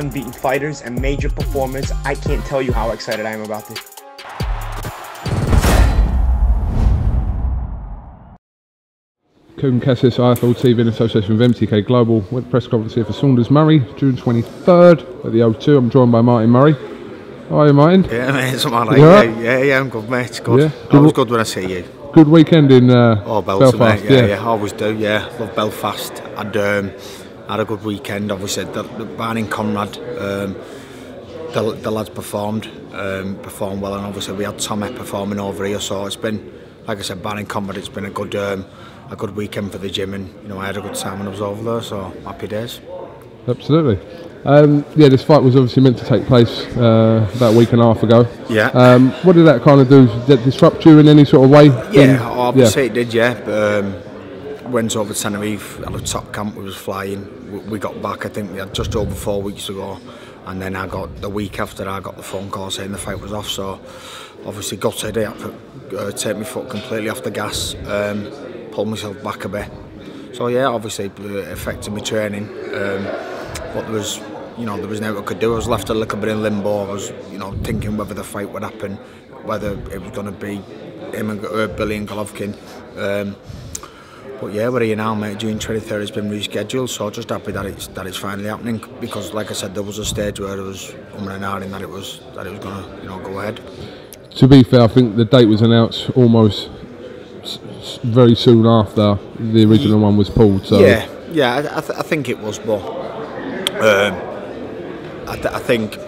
unbeaten fighters and major performance. I can't tell you how excited I am about this. KUGAN CASSIUS IFL TV in association with MTK Global. We're at the press conference here for Saunders Murray, June 23rd at the O2. I'm joined by Martin Murray. How are you, Martin? Yeah, mate, it's alright. Yeah, I'm good, mate. It's good. Yeah, Always good when I see you. Good weekend in Belfast, Belfast. Mate. Yeah, always do. Yeah, love Belfast. Had a good weekend. Obviously, the Barney Conrad, the lads performed well, and obviously we had Tommy performing over here. So it's been, like I said, Barney Conrad. It's been a good weekend for the gym, and I had a good time when I was over there. So happy days. Absolutely. Yeah, this fight was obviously meant to take place about a week and a half ago. Yeah. What did that kind of do? Did that disrupt you in any sort of way? Yeah, obviously it did, yeah. Went over to Tenerife, had a top camp, we was flying. We got back, I think we had just over 4 weeks ago. And then the week after I got the phone call saying the fight was off. So obviously gutted, I had to take my foot completely off the gas, pull myself back a bit. So yeah, obviously it affected my training. But there was nothing I could do. I was left a little bit in limbo. I was, thinking whether the fight would happen, whether it was going to be him and Billy and Golovkin. But yeah, we're here now, mate. June 23rd has been rescheduled, so just happy that it's finally happening. Because, like I said, there was a stage where it was and ahhing that it was going to go ahead. To be fair, I think the date was announced almost very soon after the original one was pulled. So yeah, I think it was, but I think,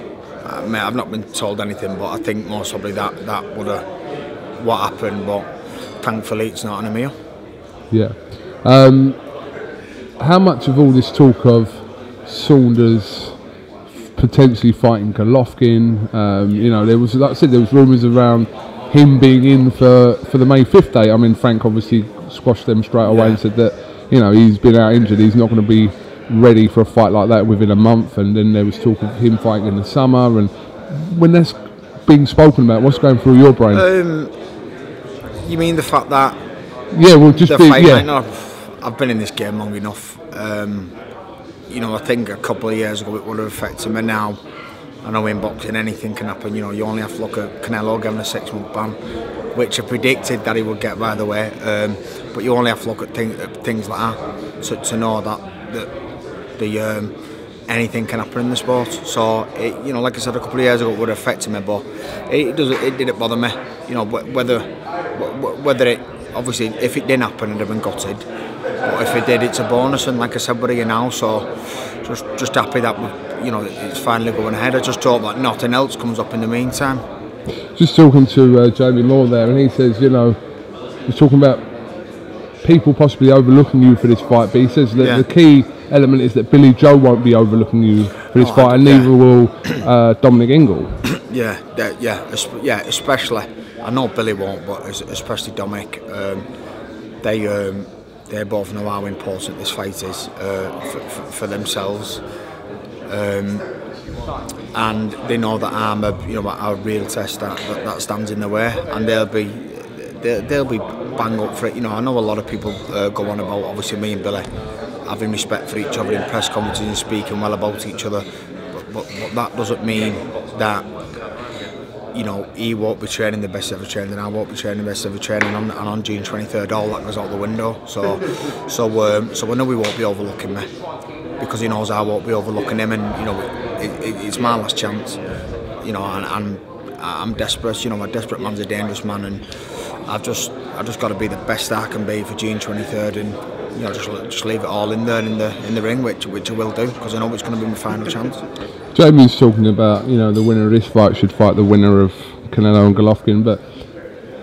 mate, I've not been told anything, but I think most probably that would have what happened. But thankfully, it's not an meal. Yeah. How much of all this talk of Saunders potentially fighting Golovkin, there was, like I said, there was rumours around him being in for the May 5th date. I mean, Frank obviously squashed them straight away and said that, he's been out injured, he's not going to be ready for a fight like that within a month. And then there was talk of him fighting in the summer. And when that's being spoken about, what's going through your brain? You mean the fact that? Yeah, well, just I've been in this game long enough. I think a couple of years ago it would have affected me. Now, I know in boxing anything can happen. You only have to look at Canelo getting a 6-month ban, which I predicted that he would get, by the way. But you only have to look at things like that to know that anything can happen in the sport. So, like I said a couple of years ago, it would have affected me, but it didn't bother me. Whether it, obviously, if it didn't happen, I'd have been gutted. But if it did, it's a bonus. And like I said, we're here now, so just happy that it's finally going ahead. I just hope that nothing else comes up in the meantime. Just talking to Jamie Law there, and he says, he's talking about people possibly overlooking you for this fight, but he says that the key element is that Billy Joe won't be overlooking you for this fight, and neither will Dominic Ingle. Especially. I know Billy won't, but especially Dominic. They both know how important this fight is for themselves, and they know that I'm a real test that stands in the way, and they'll be bang up for it. I know a lot of people go on about, obviously, me and Billy having respect for each other in press conferences and speaking well about each other, but that doesn't mean that he won't be training the best ever training, and I won't be training the best ever training, and on June 23rd all that goes out the window. So I know he won't be overlooking me, because he knows I won't be overlooking him, and it's my last chance. And I'm desperate. A desperate man's a dangerous man, and I've just got to be the best I can be for June 23rd, and just leave it all in there in the ring, which I will do, because I know it's going to be my final chance. Jamie's talking about the winner of this fight should fight the winner of Canelo and Golovkin, but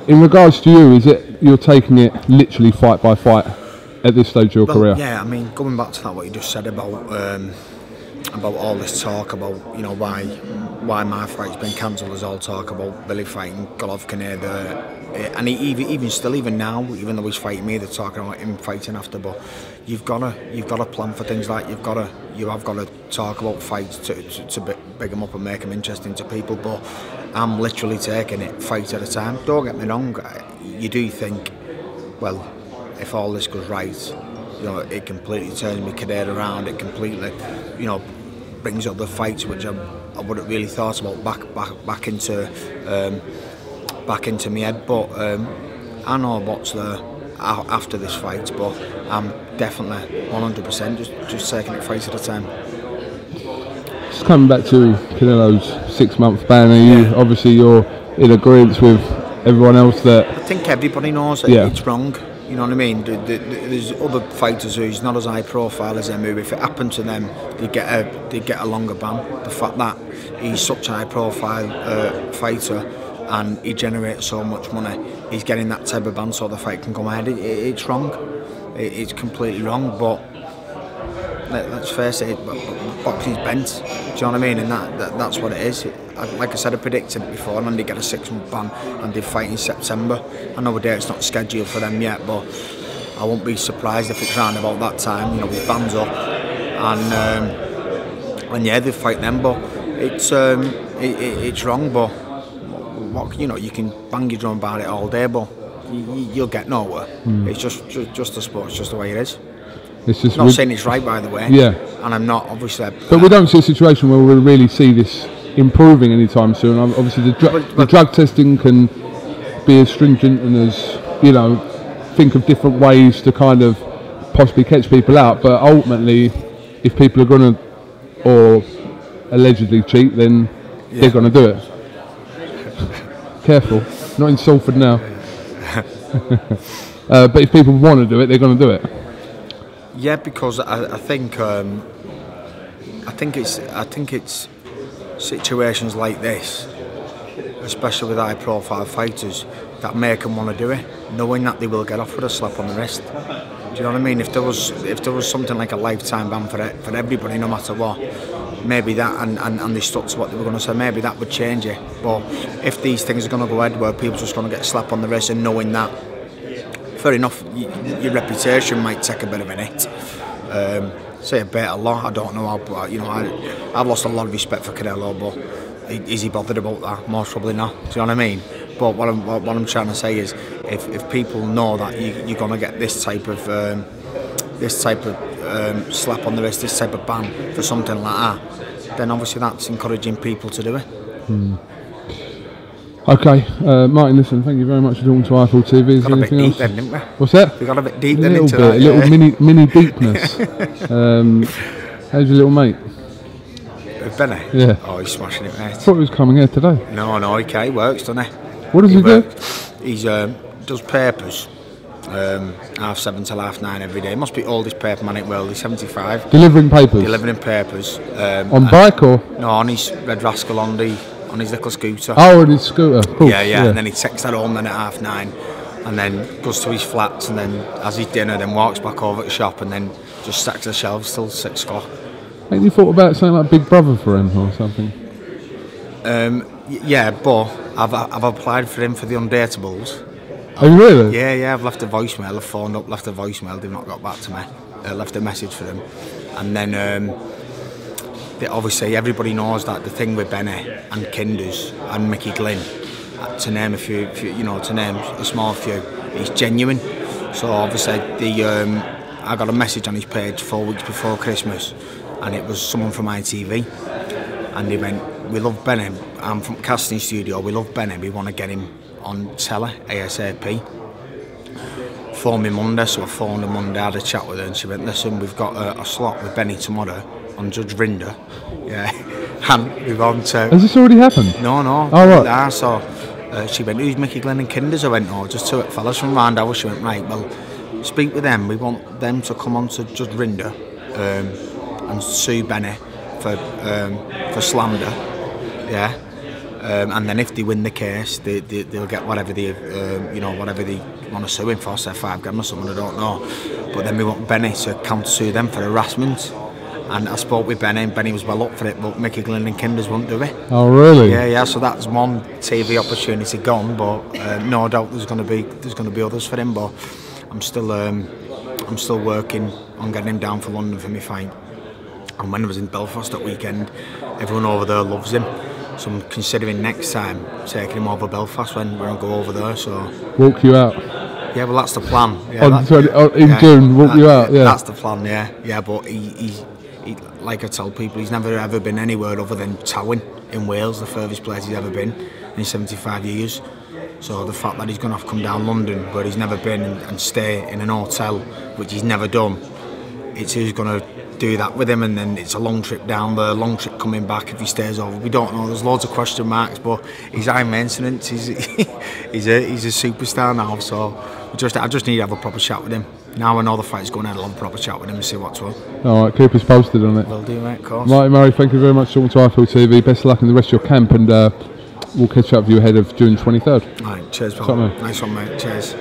in regards to you, is it you're taking it literally fight by fight at this stage of your career? Yeah, I mean, going back to that, what you just said about all this talk about why my fight's been cancelled, is all talk about Billy fighting Golovkin here, and even now, even though he's fighting me, they're talking about him fighting after. But you've got to plan for things like you have got to talk about fights to big them up and make them interesting to people. But I'm literally taking it fight at a time. Don't get me wrong, you do think, well, if all this goes right, it completely turns my career around. It completely, brings other fights which I wouldn't really thought about back into my head. But I know what's there after this fight, but I'm definitely 100% just taking it fight at a time. Just coming back to Canelo's 6-month ban, obviously you're in agreement with everyone else that... I think everybody knows that it's wrong. You know what I mean? There's other fighters who's not as high profile as them who, if it happened to them, they get a longer ban. The fact that he's such a high profile fighter and he generates so much money, he's getting that type of ban so the fight can come ahead. It's wrong. It's completely wrong. But let's face it, boxing's bent. Do you know what I mean? And that's what it is. Like I said, I predicted it before, and they get a 6-month ban, and they fight in September. I know it's not scheduled for them yet, but I won't be surprised if it's around about that time. You know, with bans up, and yeah, they fight them. But it's wrong. But you know, you can bang your drum about it all day, but you'll get nowhere. It's just a sport. It's just the way it is. It's just not saying it's right, by the way. Yeah. And I'm not, obviously. But we don't see a situation where we'll really see this improving anytime soon. Obviously, the drug testing can be as stringent and as, you know, think of different ways to kind of possibly catch people out. But ultimately, if people are going to, or allegedly cheat, then they're going to do it. Careful, not in Salford now. But if people want to do it, they're going to do it. Yeah, because I think it's situations like this, especially with high-profile fighters, that make them want to do it, knowing that they will get off with a slap on the wrist. Do you know what I mean? If there was something like a lifetime ban for everybody, no matter what, maybe that, and they stuck to what they were going to say, maybe that would change it. But if these things are going to go ahead where people are just going to get slapped on the wrist and knowing that, fair enough, your reputation might take a bit of an hit. Say a bit, a lot, I don't know how, but, you know, I've lost a lot of respect for Canelo, but is he bothered about that? Most probably not. Do you know what I mean? But what I'm trying to say is, if people know that you're going to get this type of slap on the wrist, this type of ban for something like that, then obviously that's encouraging people to do it. Okay, Martin, listen, thank you very much for talking to iFull TV. Is there anything else? Then, didn't we? What's that? We got a bit deep a then little into bit, that. a little mini deepness. How's your little mate? Benny? Yeah. Oh, he's smashing it, mate. I thought he was coming here today. No, okay, he works, doesn't he? What does he do? He's does papers, 7:30 till 9:30 every day. He must be the oldest paper man in the world. He's 75. Delivering papers? Delivering papers. On bike or? No, on his Red Rascal, on his little scooter. Oh, on his scooter. Cool. Yeah, and then he takes that home then at 9:30, and then goes to his flats, and then has his dinner, then walks back over to the shop, and then just stacks the shelves till 6 o'clock. Ain't you thought about something like Big Brother for him or something? Yeah, but I've applied for him for the Undateables. Oh, really? Yeah, I've left a voicemail, I've phoned up, left a voicemail, they've not got back to me. Left a message for him. And then obviously everybody knows that the thing with Benny and Kinders and Mickey Glynn, to name a few, to name a small few, he's genuine. So obviously I got a message on his page 4 weeks before Christmas, and it was someone from ITV, and they went, "We love Benny, I'm from casting studio, we love Benny, we want to get him on telly ASAP." Phoned me Monday, so I phoned her Monday, had a chat with her, and she went, "Listen, we've got a slot with Benny tomorrow on Judge Rinder." Yeah, and we've gone to... Has this already happened? No. Oh, right. There, so she went, "Who's Mickey Glenn and Kinders?" I went, "Oh, just 2 fellas from round our." She went, "Right, well, speak with them. We want them to come on to Judge Rinder and sue Benny for slander." Yeah. And then if they win the case, they'll get whatever they want to sue him for, say $5,000 or something, I don't know. But then we want Benny to counter sue them for harassment. And I spoke with Benny, and Benny was well up for it, but Mickey Glynn and Kinders won't do it. Oh, really? Yeah. So that's one TV opportunity gone, but no doubt there's going to be others for him. But I'm still working on getting him down for London for my fight. And when I was in Belfast that weekend, everyone over there loves him. So I'm considering next time taking him over Belfast when I go over there. So walk you out. Yeah, well that's the plan. Yeah, in June, walk you out. Yeah, that's the plan. Yeah. But he's like I tell people, he's never ever been anywhere other than Towing in Wales, the furthest place he's ever been in 75 years. So the fact that he's going to have to come down London, where he's never been, and stay in an hotel, which he's never done, it's who's going to do that with him, and then it's a long trip down there, long trip coming back if he stays over. We don't know. There's loads of question marks, but he's high maintenance. He's a superstar now. So I just need to have a proper chat with him. Now I know the fight's going ahead, I'll have a proper chat with him and see what's what. All right, keep us posted on it. Will do, mate, of course. Marty Murray, thank you very much for talking to IFL TV. Best of luck in the rest of your camp, and we'll catch up with you ahead of June 23rd. All right, cheers, pal. Nice one, mate. Cheers.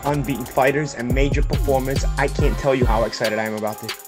Unbeaten fighters and major performance. I can't tell you how excited I am about this.